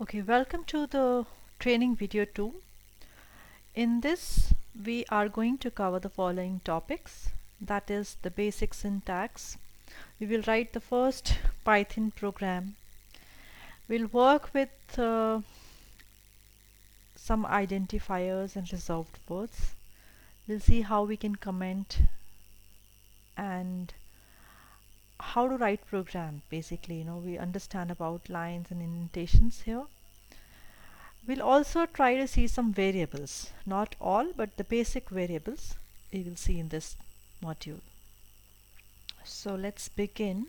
Okay, welcome to the training video 2. In this, we are going to cover the following topics. That is the basic syntax. We will write the first Python program. We'll work with some identifiers and reserved words. We'll see how we can comment and how to write program. Basically, we understand about lines and indentations here. We'll also try to see some variables, not all, but the basic variables we will see in this module. So let's begin.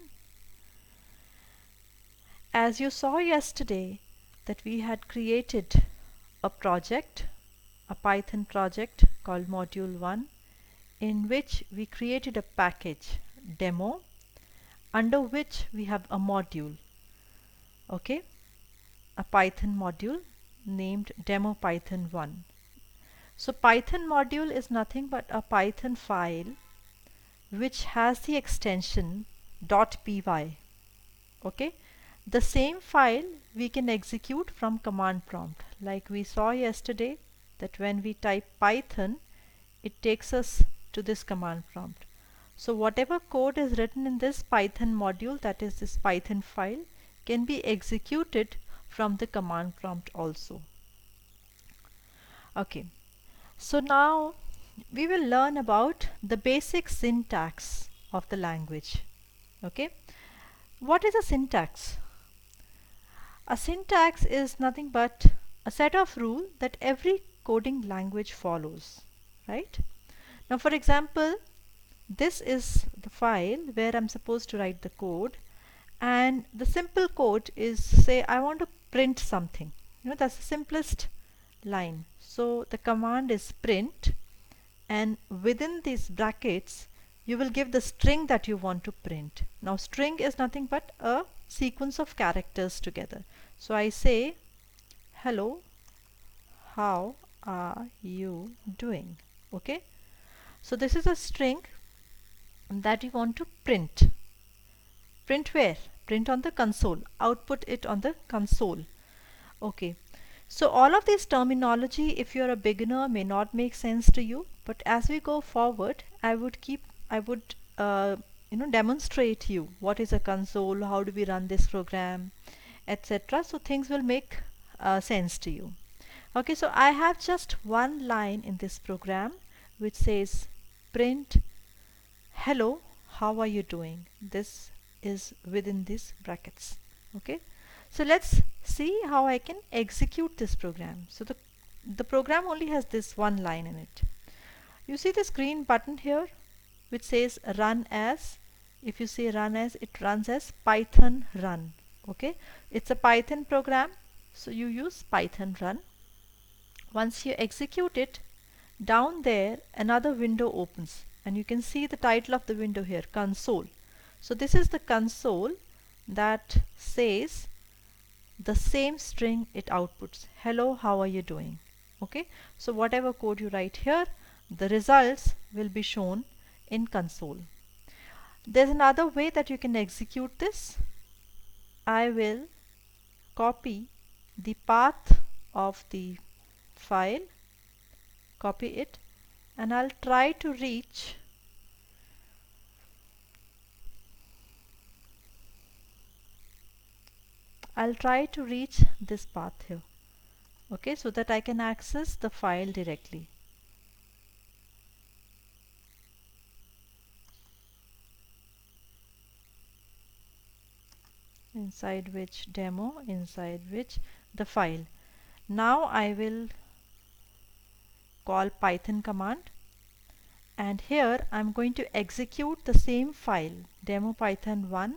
As you saw yesterday that we had created a project, a Python project called module 1, in which we created a package demo under which we have a module, okay, a Python module named demo python 1. So Python module is nothing but a Python file which has the extension .py. Okay, the same file we can execute from command prompt, like we saw yesterday that when we type Python it takes us to this command prompt. So whatever code is written in this Python module, that is this Python file, can be executed from the command prompt also. Okay, so now we will learn about the basic syntax of the language. Okay, what is a syntax? A syntax is nothing but a set of rules that every coding language follows, right? Now for example, this is the file where I'm supposed to write the code, and the simple code is, say I want to print something. That's the simplest line. So the command is print, and within these brackets you will give the string that you want to print. Now string is nothing but a sequence of characters together. So I say, hello, how are you doing? Okay, so this is a string that you want to print. Print where? Print on the console. Output it on the console. Okay, so all of this terminology, if you're a beginner, may not make sense to you, but as we go forward, I would demonstrate you what is a console, how do we run this program, etc. So things will make sense to you. Okay, so I have just one line in this program which says print hello, how are you doing? This is within these brackets. Okay, so let's see how I can execute this program. So the program only has this one line in it. You see this green button here which says run as. If you say run as, it runs as Python run. Okay, it's a Python program, so you use Python run. Once you execute it, down there another window opens, and you can see the title of the window here, console. So this is the console that says the same string it outputs, hello, how are you doing? Okay, so whatever code you write here, the results will be shown in console. There's another way that you can execute this. I will copy the path of the file, copy it, and I'll try to reach this path here, okay, so that I can access the file directly. Inside which demo, inside which the file. Now I will call Python command, and here I'm going to execute the same file demo python 1,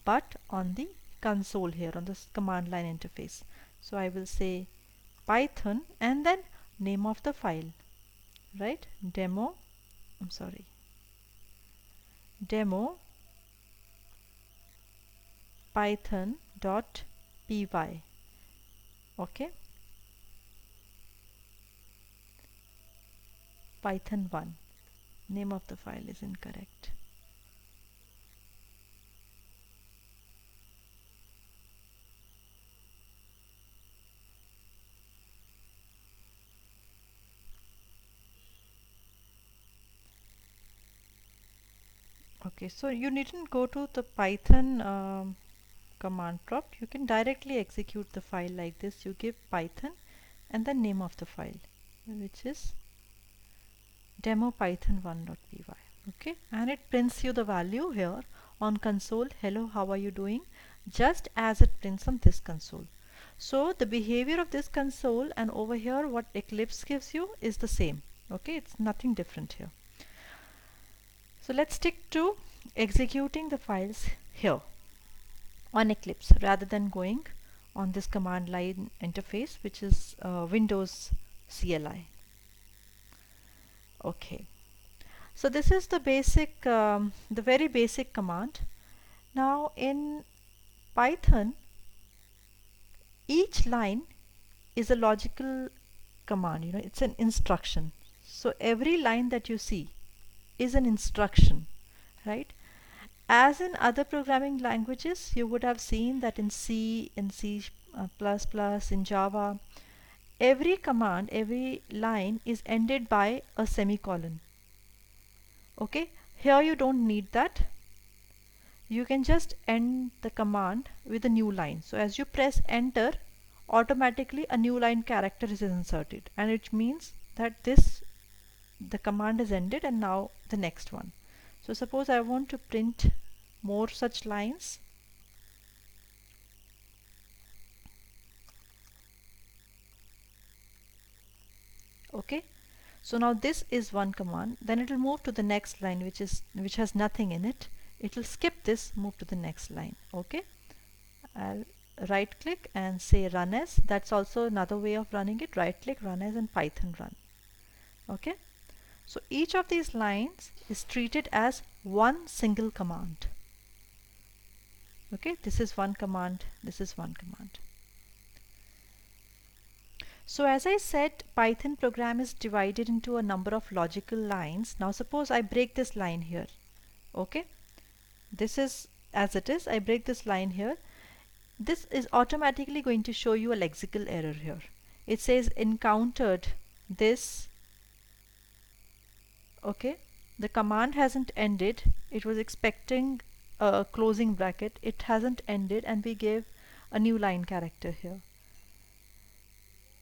but on the console here on this command line interface. So I will say Python and then name of the file, right? Demo python.py. okay, Python 1. Name of the file is incorrect. Okay, so you needn't go to the Python command prompt. You can directly execute the file like this. You give Python and the name of the file, which is demo python1.py. Okay, and it prints you the value here on console. Hello, how are you doing? Just as it prints on this console. So the behavior of this console and over here what Eclipse gives you is the same. Okay, it's nothing different here. So let's stick to executing the files here on Eclipse rather than going on this command line interface, which is Windows CLI. Okay, so this is the basic, the very basic command. Now in Python, each line is a logical command, it's an instruction. So every line that you see is an instruction, right? As in other programming languages, you would have seen that in C, in C++, in Java, every command, every line is ended by a semicolon. Okay, here you don't need that. You can just end the command with a new line. So as you press enter, automatically a new line character is inserted, and it means that the command is ended and now the next one. So suppose I want to print more such lines. Okay, so now this is one command, then it will move to the next line which has nothing in it. It will skip this, move to the next line. Okay, I'll right click and say run as. That's also another way of running it. Right click, run as, and Python run. Okay, so each of these lines is treated as one single command. Okay, this is one command, this is one command. So as I said, Python program is divided into a number of logical lines. Now suppose I break this line here. Okay, this is as it is. I break this line here. This is automatically going to show you a lexical error here. It says encountered this. Okay, the command hasn't ended. It was expecting a closing bracket. It hasn't ended, and we gave a new line character here.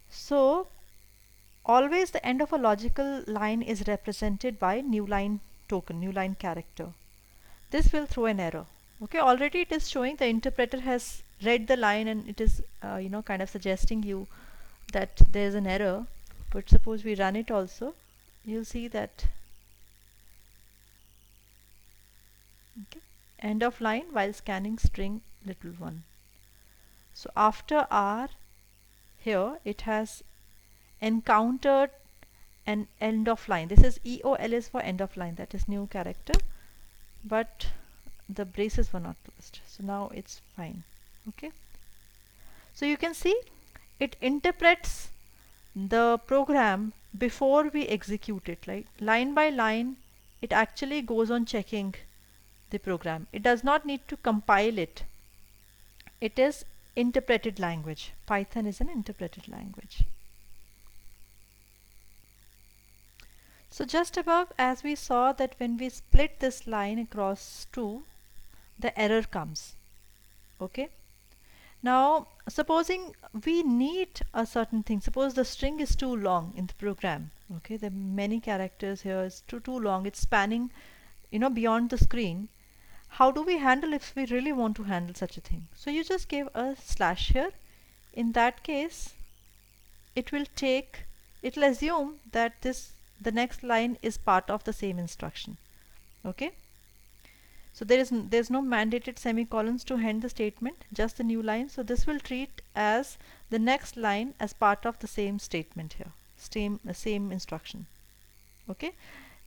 So always the end of a logical line is represented by new line token, new line character. This will throw an error. Okay, already it is showing the interpreter has read the line and it is kind of suggesting you that there is an error. But suppose we run it also, you'll see that okay, end of line while scanning string little one. So after R here it has encountered an end of line. This is EOL is for end of line, that is new character, but the braces were not closed, so now it's fine. Okay, so you can see it interprets the program before we execute it, like line by line. It actually goes on checking the program. It does not need to compile it. It is interpreted language. Python is an interpreted language. So just above, as we saw that when we split this line across two, the error comes. Okay, now supposing we need a certain thing, suppose the string is too long in the program. Okay, there are many characters here, it's too long, it's spanning beyond the screen. How do we handle if we really want to handle such a thing? So you just give a slash here. In that case, it will assume that the next line is part of the same instruction. Okay, so there's no mandated semicolons to end the statement, just the new line. So this will treat as the next line as part of the same statement here, same instruction. Okay,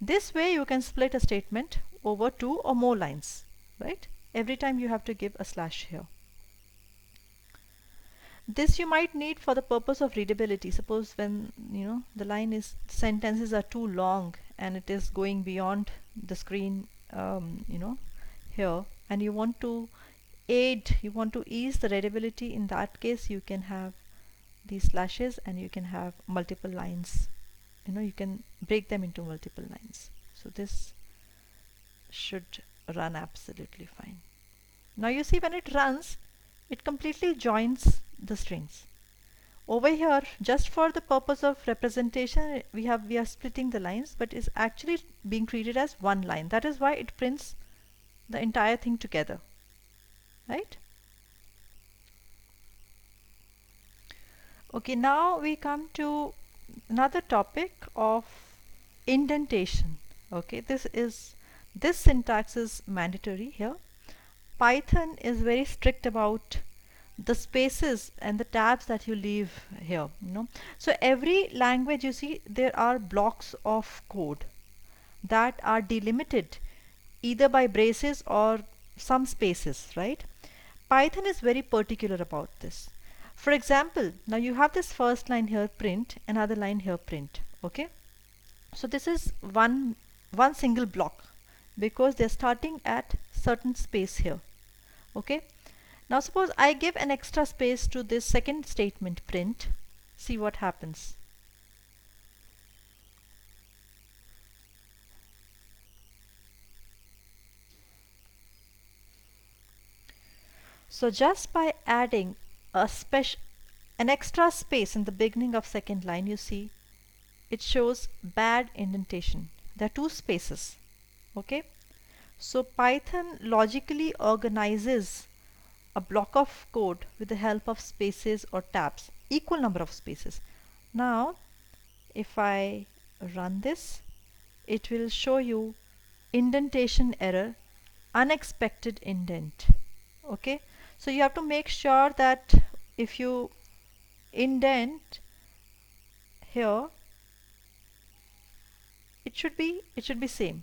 this way you can split a statement over two or more lines, right? Every time you have to give a slash here. This you might need for the purpose of readability. Suppose when the line is sentences are too long and it is going beyond the screen here, and you want to ease the readability. In that case, you can have these slashes and you can have multiple lines. You can break them into multiple lines. So this should run absolutely fine. Now you see when it runs, it completely joins the strings. Over here, just for the purpose of representation, we are splitting the lines, but it's actually being treated as one line. That is why it prints the entire thing together, right? Okay, now we come to another topic of indentation. Okay, this syntax is mandatory here. Python is very strict about the spaces and the tabs that you leave here, so every language, you see, there are blocks of code that are delimited either by braces or some spaces, right? Python is very particular about this. For example, now you have this first line here print, another line here print. Okay, so this is one single block because they're starting at certain space here. Okay, now suppose I give an extra space to this second statement print. See what happens. So just by adding an extra space in the beginning of second line, you see it shows bad indentation. There are two spaces. Okay, so Python logically organizes a block of code with the help of spaces or tabs, equal number of spaces. Now if I run this, it will show you indentation error, unexpected indent. Okay, so you have to make sure that if you indent here, it should be same,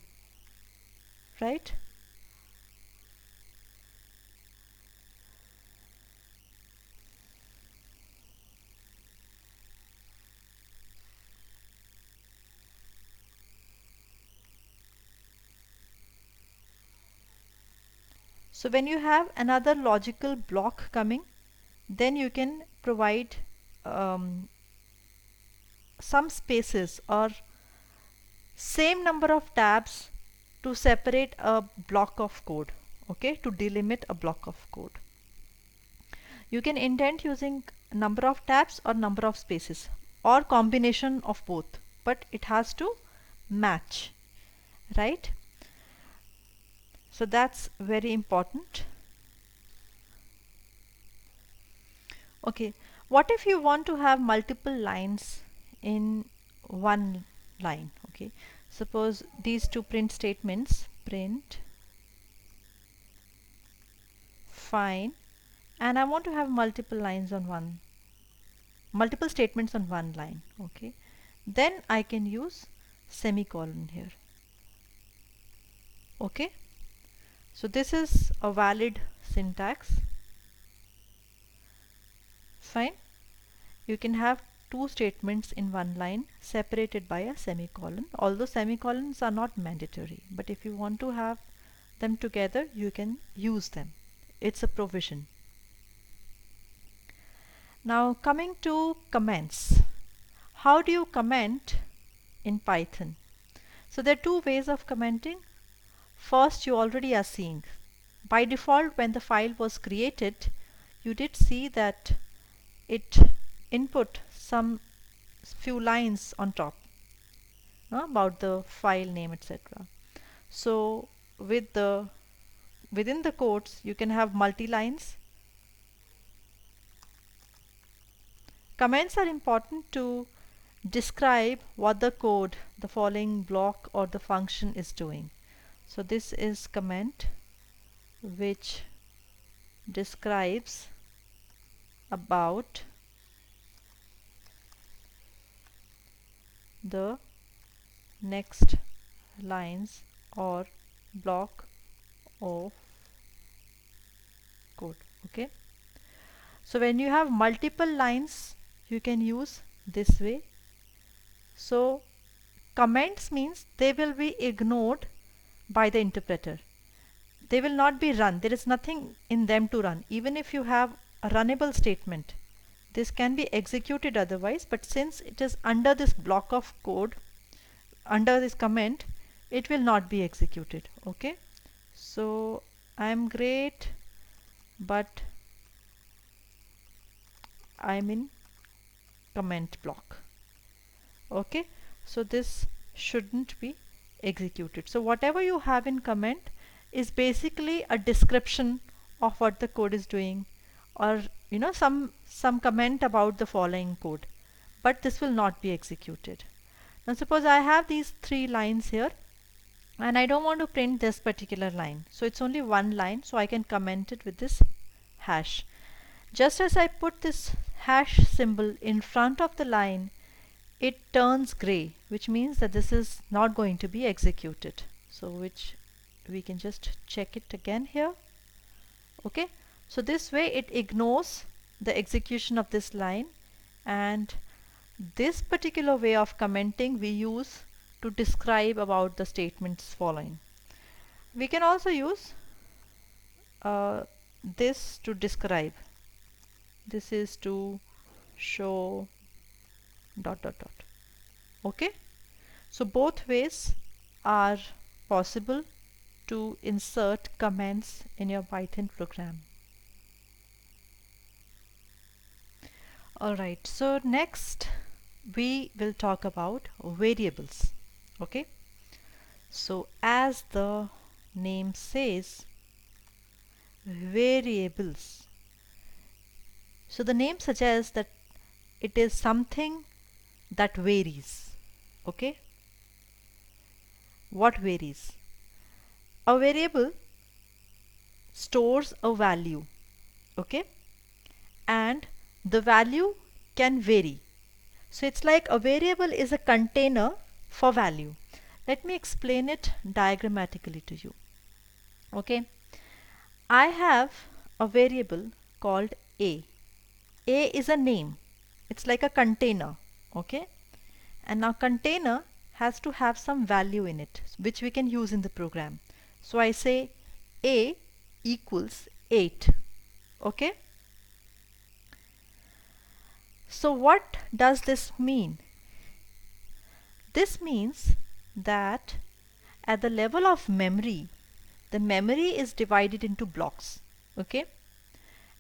right? So when you have another logical block coming, then you can provide some spaces or same number of tabs to separate a block of code. Okay, to delimit a block of code. You can indent using number of tabs or number of spaces or combination of both, but it has to match, right? So that's very important. Okay, what if you want to have multiple lines in one line? Okay, suppose these two print statements, print fine, and I want to have multiple statements on one line. Okay, then I can use semicolon here. Okay, so this is a valid syntax. Fine, you can have two statements in one line separated by a semicolon, although semicolons are not mandatory, but if you want to have them together, you can use them. It's a provision. Now coming to comments. How do you comment in Python? So there are two ways of commenting. First, you already are seeing. By default, when the file was created, you did see that it input some few lines on top about the file name, etc. So within the quotes, you can have multi-lines. Comments are important to describe what the code, the following block or the function is doing. So this is comment which describes about the next lines or block of code. Okay, so when you have multiple lines, you can use this way. So comments means they will be ignored by the interpreter. They will not be run. There is nothing in them to run. Even if you have a runnable statement, this can be executed otherwise, but since it is under this block of code, under this comment, it will not be executed. Okay, So I'm great, but I'm in comment block. Okay, so this shouldn't be executed. So whatever you have in comment is basically a description of what the code is doing, or some comment about the following code, but this will not be executed. Now suppose I have these 3 lines here and I don't want to print this particular line, so it's only one line, so I can comment it with this hash. Just as I put this hash symbol in front of the line, it turns gray, which means that this is not going to be executed. So which we can just check it again here. Okay, so this way it ignores the execution of this line, and this particular way of commenting we use to describe about the statements following. We can also use this to describe. This is to show dot dot dot. Okay, so both ways are possible to insert comments in your Python program. Alright, so next we will talk about variables. Okay, so as the name says, variables. So the name suggests that it is something that varies. Okay, what varies? A variable stores a value. Okay, and the value can vary. So it's like a variable is a container for value. Let me explain it diagrammatically to you. Okay, I have a variable called a. A is a name. It's like a container. Okay, and now container has to have some value in it, which we can use in the program. So I say a equals 8. Okay, so what does this mean? This means that at the level of memory, the memory is divided into blocks. Okay,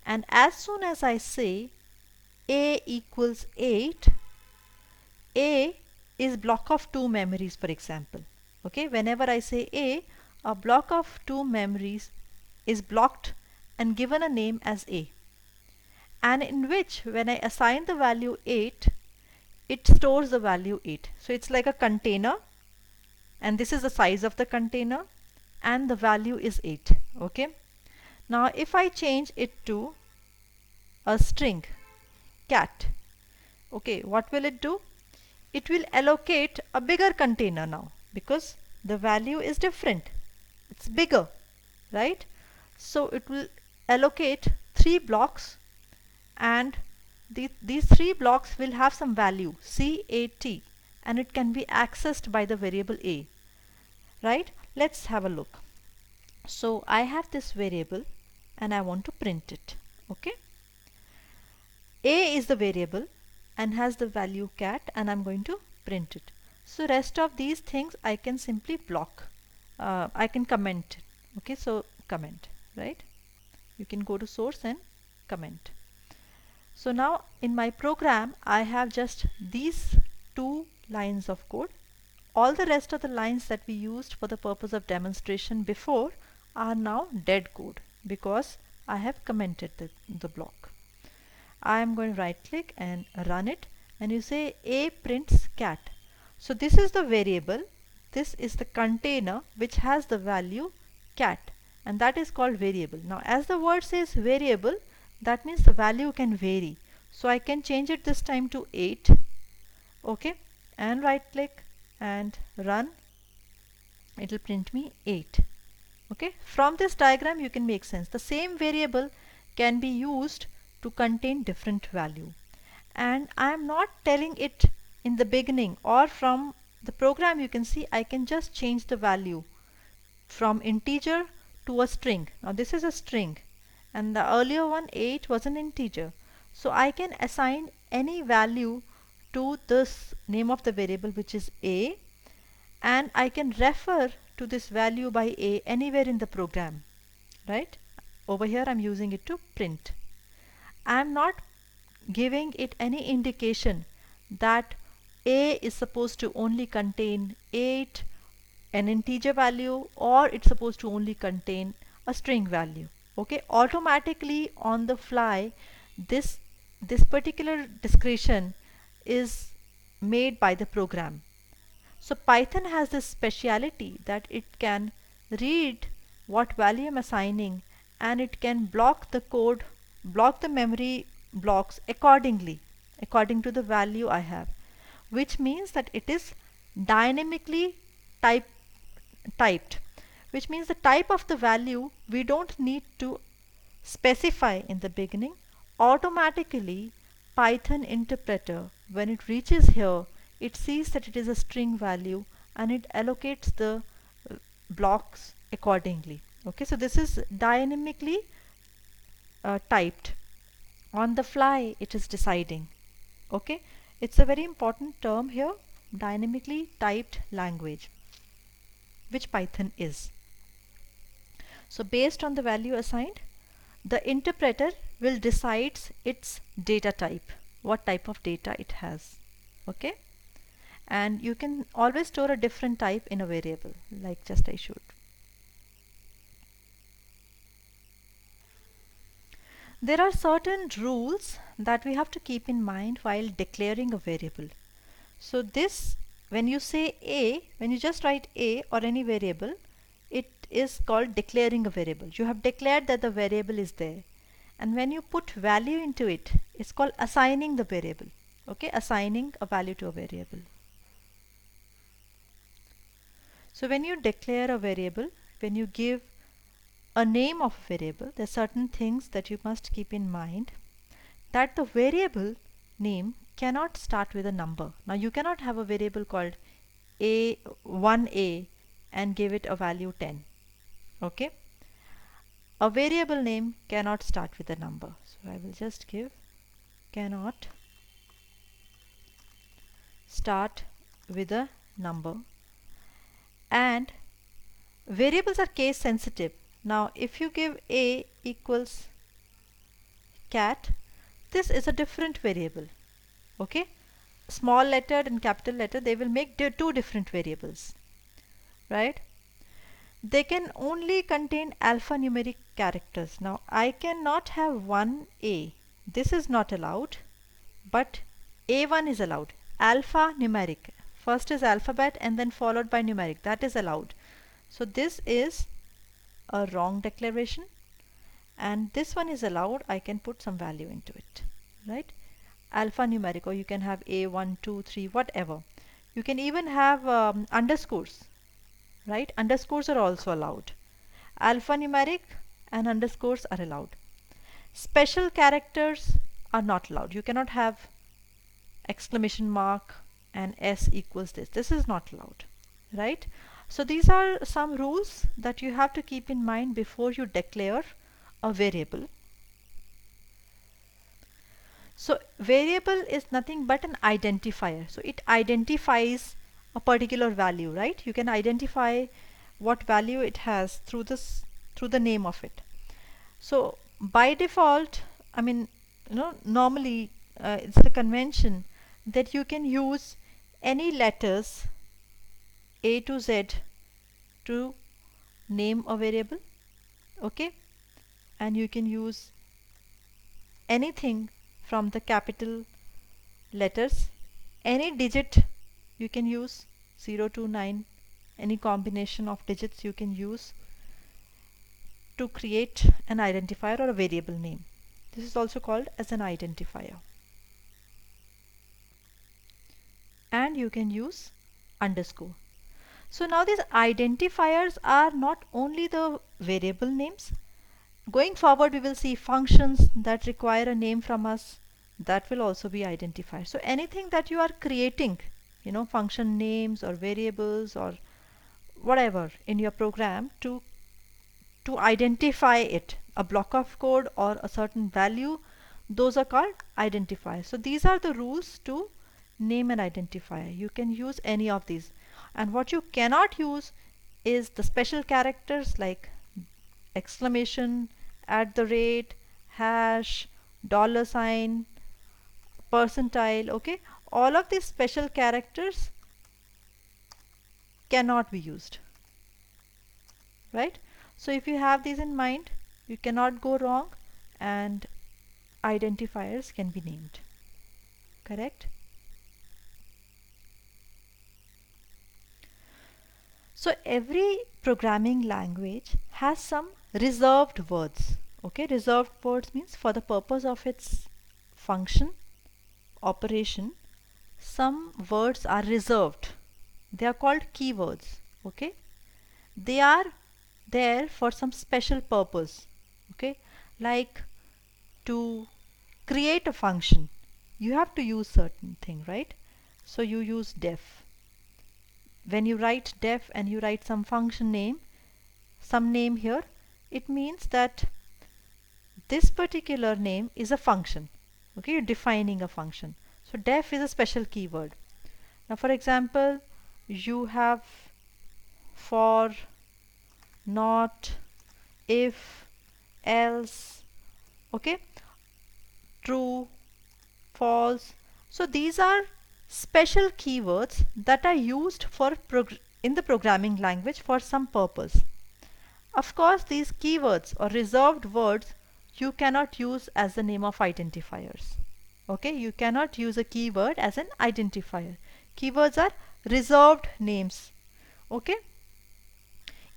and as soon as I say a equals 8, a is block of 2 memories, for example. Okay, whenever I say a block of 2 memories is blocked and given a name as a, and in which when I assign the value 8, it stores the value 8. So it's like a container, and this is the size of the container, and the value is 8. Okay, now if I change it to a string cat, okay, what will it do? It will allocate a bigger container now, because the value is different, it's bigger, right? So it will allocate 3 blocks, and these 3 blocks will have some value CAT, and it can be accessed by the variable a, right? Let's have a look. So I have this variable and I want to print it. Okay, a is the variable and has the value cat, and I'm going to print it. So rest of these things I can simply block. I can comment. Okay, so comment, right? You can go to source and comment. So now in my program I have just these 2 lines of code. All the rest of the lines that we used for the purpose of demonstration before are now dead code, because I have commented the block. I am going to right click and run it, and you say a prints cat. So this is the variable, this is the container which has the value cat, and that is called variable. Now as the word says variable, that means the value can vary. So I can change it this time to 8. Okay, and right click and run. It will print me 8. Okay, from this diagram you can make sense. The same variable can be used to contain different value, and I am not telling it in the beginning or from the program. You can see I can just change the value from integer to a string. Now this is a string, and the earlier one 8 was an integer, so I can assign any value to this name of the variable, which is a, and I can refer to this value by a anywhere in the program, right? Over here I'm using it to print. I'm not giving it any indication that a is supposed to only contain 8, an integer value, or it's supposed to only contain a string value. Okay, automatically on the fly this particular discretion is made by the program. So Python has this speciality that it can read what value I'm assigning, and it can block the code, block the memory blocks accordingly, according to the value I have, which means that it is dynamically typed, which means the type of the value we don't need to specify in the beginning. Automatically Python interpreter, when it reaches here, it sees that it is a string value and it allocates the blocks accordingly. Okay, so this is dynamically typed. On the fly it is deciding. Okay, it's a very important term here, dynamically typed language, which Python is. So based on the value assigned, the interpreter will decide its data type, what type of data it has. Okay, and you can always store a different type in a variable, like just I showed. There are certain rules that we have to keep in mind while declaring a variable. So this, when you say a, when you just write a or any variable, it is called declaring a variable. You have declared that the variable is there, and when you put value into it, it's called assigning the variable. Okay, assigning a value to a variable. So when you declare a variable, when you give a name of a variable, there are certain things that you must keep in mind, that the variable name cannot start with a number. Now you cannot have a variable called a1a and give it a value 10. Okay, a variable name cannot start with a number, so I will just give cannot start with a number. And variables are case sensitive. Now if you give a equals cat, this is a different variable. Okay, small lettered and capital letter, they will make two different variables, right? They can only contain alphanumeric characters. Now I cannot have 1a, this is not allowed, but a1 is allowed. Alphanumeric, first is alphabet and then followed by numeric, that is allowed. So this is a wrong declaration, and this one is allowed. I can put some value into it, right? Alphanumeric, or you can have a 1 2 3 whatever. You can even have underscores, right? Underscores are also allowed. Alphanumeric and underscores are allowed. Special characters are not allowed. You cannot have exclamation mark and s equals this. This is not allowed, right? So these are some rules that you have to keep in mind before you declare a variable. So variable is nothing but an identifier. So it identifies a particular value, right? You can identify what value it has through the name of it. So by default, I mean, normally it's the convention that you can use any letters A to Z to name a variable. Okay, and you can use anything from the capital letters, any digit you can use, 0 to 9, any combination of digits you can use to create an identifier or a variable name. This is also called as an identifier. And you can use underscore. So now these identifiers are not only the variable names. Going forward we will see functions that require a name from us, that will also be identifiers. So anything that you are creating, function names or variables or whatever in your program to identify it, a block of code or a certain value, those are called identifiers. So these are the rules to name an identifier. You can use any of these, and what you cannot use is the special characters like exclamation, at the rate, hash, dollar sign, percentile. Okay, all of these special characters cannot be used, right? So if you have these in mind, you cannot go wrong, and identifiers can be named. Correct? So every programming language has some reserved words. Okay, reserved words means for the purpose of its function, operation, some words are reserved. They are called keywords. Okay, they are there for some special purpose. Okay, like to create a function, you have to use certain thing, right? So you use def. When you write def and you write some function name, some name here, it means that this particular name is a function. Okay, you're defining a function. So def is a special keyword. Now for example, you have for, not, if, else, okay, true, false. So these are special keywords that are used for in the programming language for some purpose. Of course, these keywords or reserved words you cannot use as the name of identifiers. Okay, you cannot use a keyword as an identifier. Keywords are reserved names. Okay,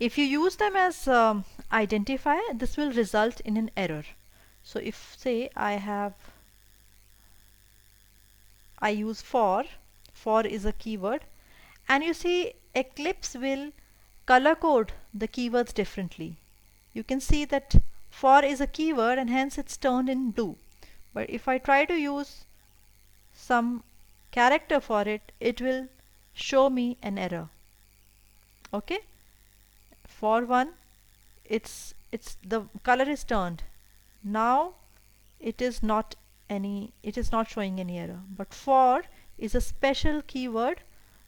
if you use them as identifier, this will result in an error. So if say I use for is a keyword, and you see Eclipse will color code the keywords differently. You can see that for is a keyword and hence it's turned in blue. But if I try to use some character for it, it will show me an error. Okay, for one, it's the color is turned. Now it is not showing any error. But for is a special keyword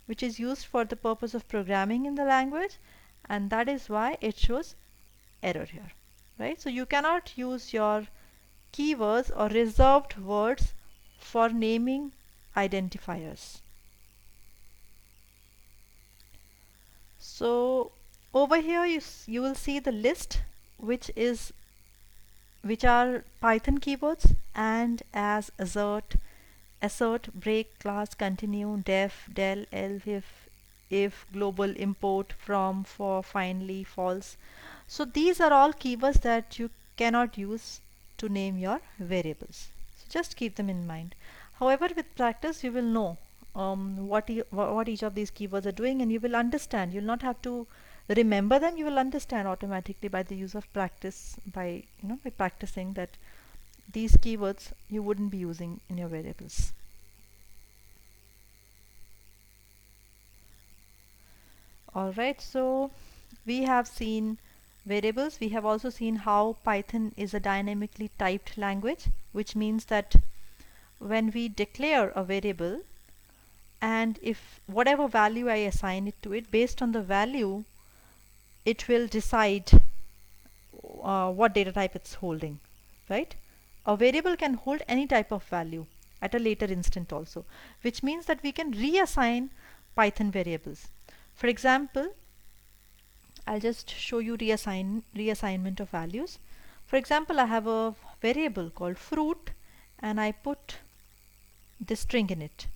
which is used for the purpose of programming in the language, and that is why it shows error here, right? So you cannot use your keywords or reserved words for naming identifiers. So over here you will see the list which are Python keywords, and, as, assert, break, class, continue, def, del, else, if, global, import, from, for, finally, false. So these are all keywords that you cannot use to name your variables. So just keep them in mind. However, with practice you will know what each of these keywords are doing, and you will understand. You'll not have to remember them, you will understand automatically by the use of practice, by practicing that these keywords you wouldn't be using in your variables. Alright, so we have seen variables. We have also seen how Python is a dynamically typed language, which means that when we declare a variable, and if whatever value I assign it to it, based on the value it will decide what data type it's holding, right? A variable can hold any type of value at a later instant also, which means that we can reassign Python variables. For example, I'll just show you reassignment of values. For example, I have a variable called fruit, and I put this string in it,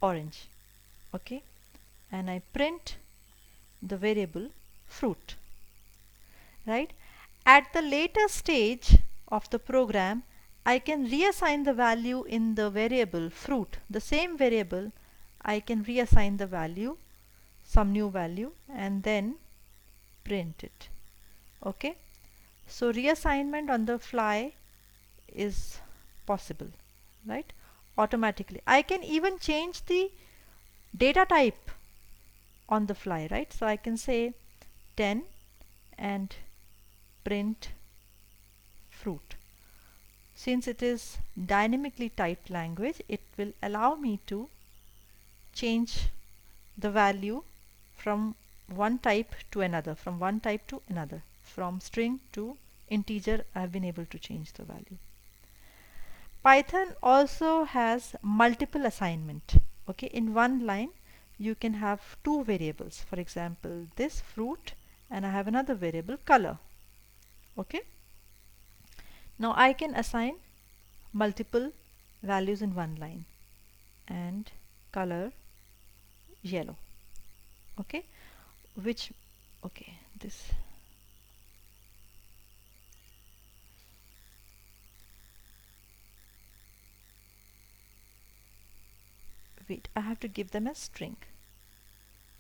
orange, okay, and I print the variable fruit, right? At the later stage of the program, I can reassign the value in the variable fruit, the same variable. I can reassign the value, some new value, and then print it. Okay, so reassignment on the fly is possible, right? Automatically. I can even change the data type on the fly, right? So I can say 10 and print fruit. Since it is dynamically typed language, it will allow me to change the value from one type to another, from one type to another, from string to integer. I've been able to change the value. Python also has multiple assignment. Okay, in one line you can have two variables, for example this fruit, and I have another variable color. Okay, now I can assign multiple values in one line, and color yellow. Okay, which, okay, this, wait, I have to give them a string.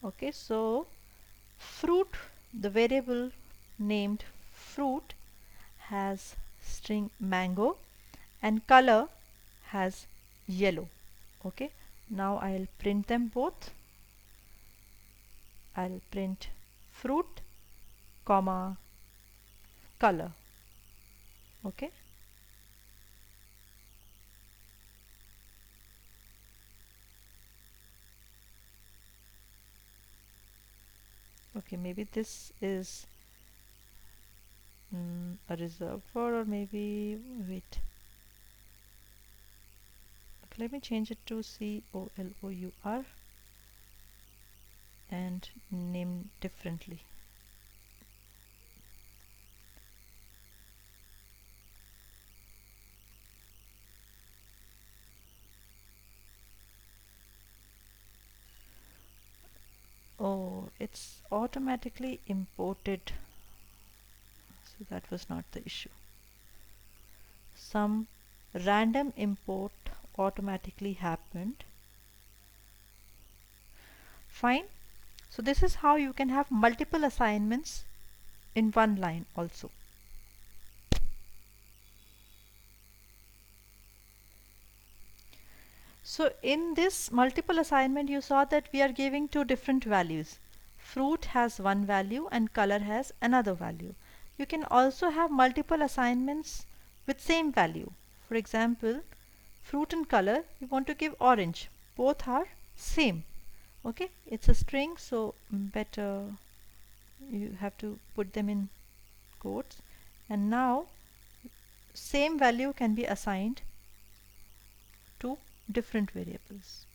Okay, so fruit, the variable named fruit has string mango, and color has yellow. Okay, now I'll print them both. I'll print fruit comma color. Okay, okay, maybe this is a reserved word, or maybe, wait, okay, let me change it to COLOUR and name differently. Oh, it's automatically imported, so that was not the issue. Some random import automatically happened. Fine. So this is how you can have multiple assignments in one line also. So in this multiple assignment, you saw that we are giving two different values. Fruit has one value and color has another value. You can also have multiple assignments with same value. For example, fruit and color, you want to give orange. Both are same. Okay, it's a string, so better you have to put them in quotes. And now same value can be assigned to different variables.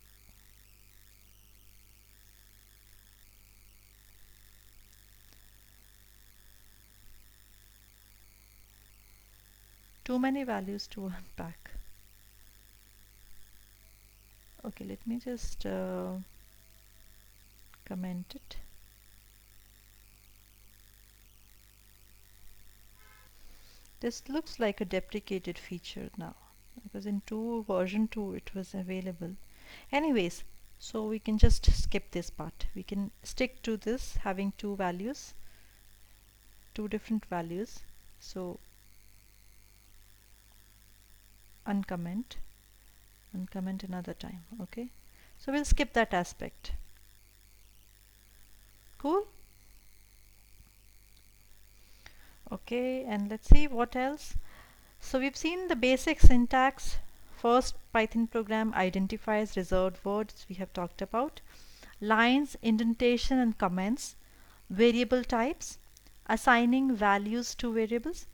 Too many values to unpack. Okay, let me just comment it. This looks like a deprecated feature now, because in version 2 it was available. Anyways, so we can just skip this part. We can stick to this having two values, two different values. So uncomment another time. Okay, so we'll skip that aspect. Cool. Okay, and let's see what else. So we've seen the basic syntax. First Python program, identifiers, reserved words we have talked about, lines, indentation and comments, variable types, assigning values to variables,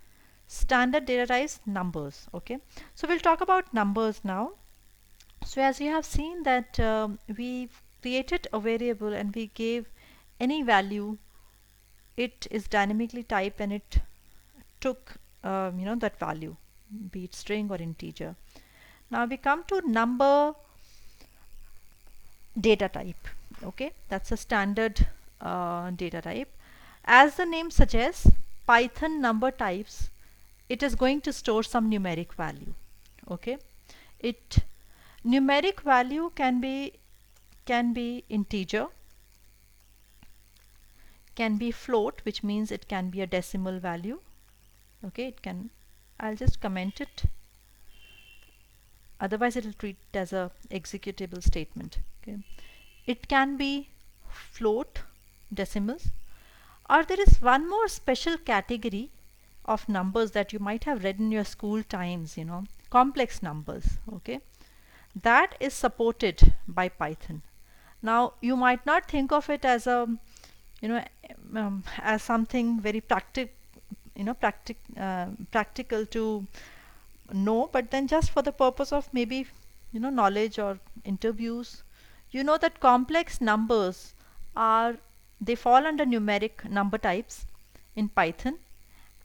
standard data types, numbers. Okay, so we'll talk about numbers now. So as you have seen that we created a variable and we gave any value, it is dynamically typed and it took that value, be it string or integer. Now we come to number data type. Okay, that's a standard data type. As the name suggests, Python number types, it is going to store some numeric value. Okay, it numeric value can be integer, can be float, which means it can be a decimal value. Okay, it can, I'll just comment it, otherwise it will treat it as a executable statement. Okay, it can be float, decimals, or there is one more special category of numbers that you might have read in your school times, complex numbers. Okay, that is supported by Python. Now you might not think of it as a you know, as something very practical to know, but then just for the purpose of maybe, knowledge or interviews, that complex numbers are, they fall under numeric number types in Python,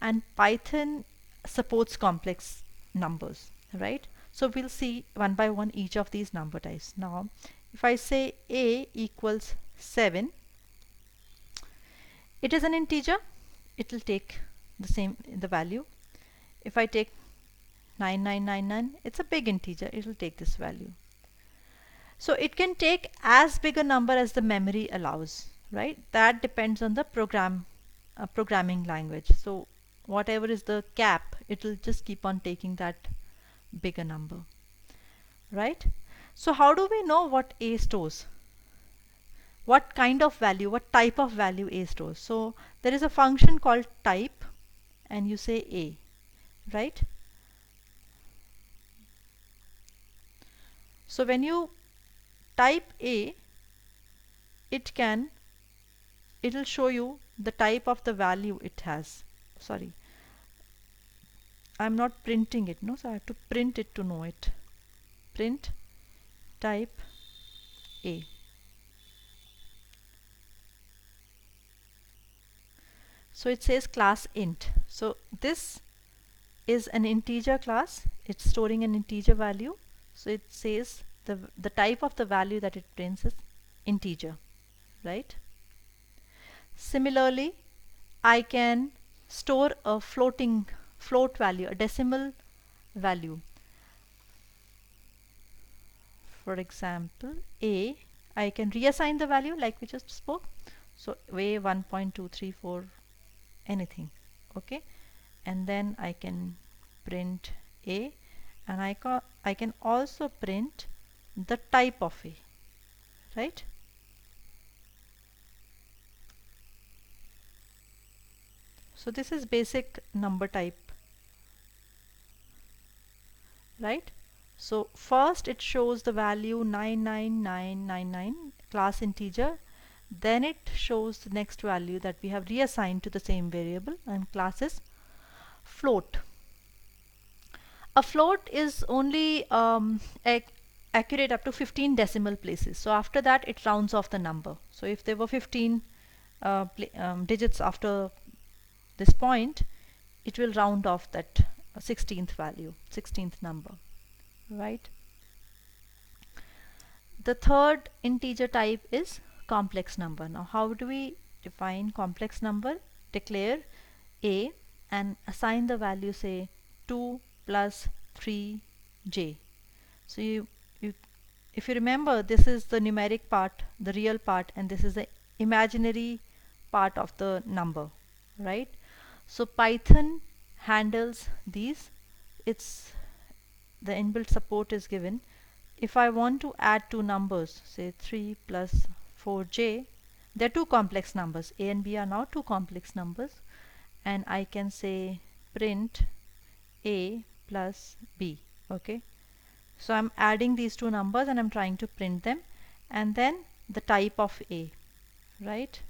and Python supports complex numbers, right? So we'll see one by one each of these number types. Now, if I say a equals 7, it is an integer, it will take the value. If I take 9999, it's a big integer, it will take this value. So it can take as big a number as the memory allows, right? That depends on the programming language. So whatever is the cap, it will just keep on taking that bigger number, right? So how do we know what a stores? What kind of value, what type of value a stores? So there is a function called type, and you say a, right? So when you type a, it will show you the type of the value it has. Sorry, I'm not printing it, no, so I have to print it to know it. Print type a. So it says class int. So this is an integer class, it's storing an integer value. So it says the type of the value that it prints is integer, right? Similarly, I can store a float value, a decimal value. For example, a, I can reassign the value like we just spoke. So a 1.234 anything, okay, and then I can print a, and I can also print the type of a, right? So this is basic number type, right? So first it shows the value 99999 class integer, then it shows the next value that we have reassigned to the same variable, and class is float. A float is only accurate up to 15 decimal places. So after that it rounds off the number. So if there were 15 digits after this point, it will round off that 16th value, 16th number, right? The third integer type is complex number. Now how do we define complex number? Declare a and assign the value, say 2 plus 3j. So if you remember, this is the numeric part, the real part, and this is the imaginary part of the number, right? So Python handles these. It's the inbuilt support is given. If I want to add two numbers, say 3 plus 4j, they're two complex numbers. A and b are now two complex numbers, and I can say print a plus b, okay? So I'm adding these two numbers and I'm trying to print them, and then the type of a, right?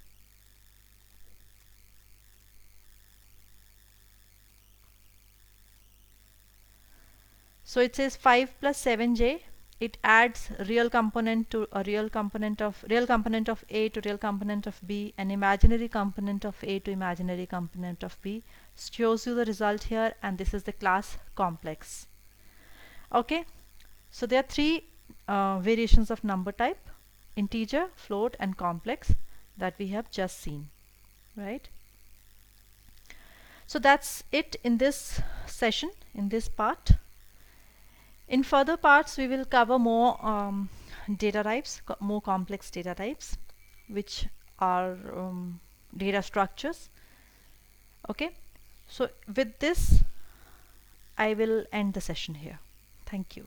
So it says 5 plus 7j. It adds real component to a real component of a to real component of b, and imaginary component of a to imaginary component of b. Shows you the result here, and this is the class complex. Okay, so there are three variations of number type: integer, float, and complex, that we have just seen, right? So that's it in this session, in this part. In further parts, we will cover more data types, more complex data types, which are data structures. Okay, so with this, I will end the session here. Thank you.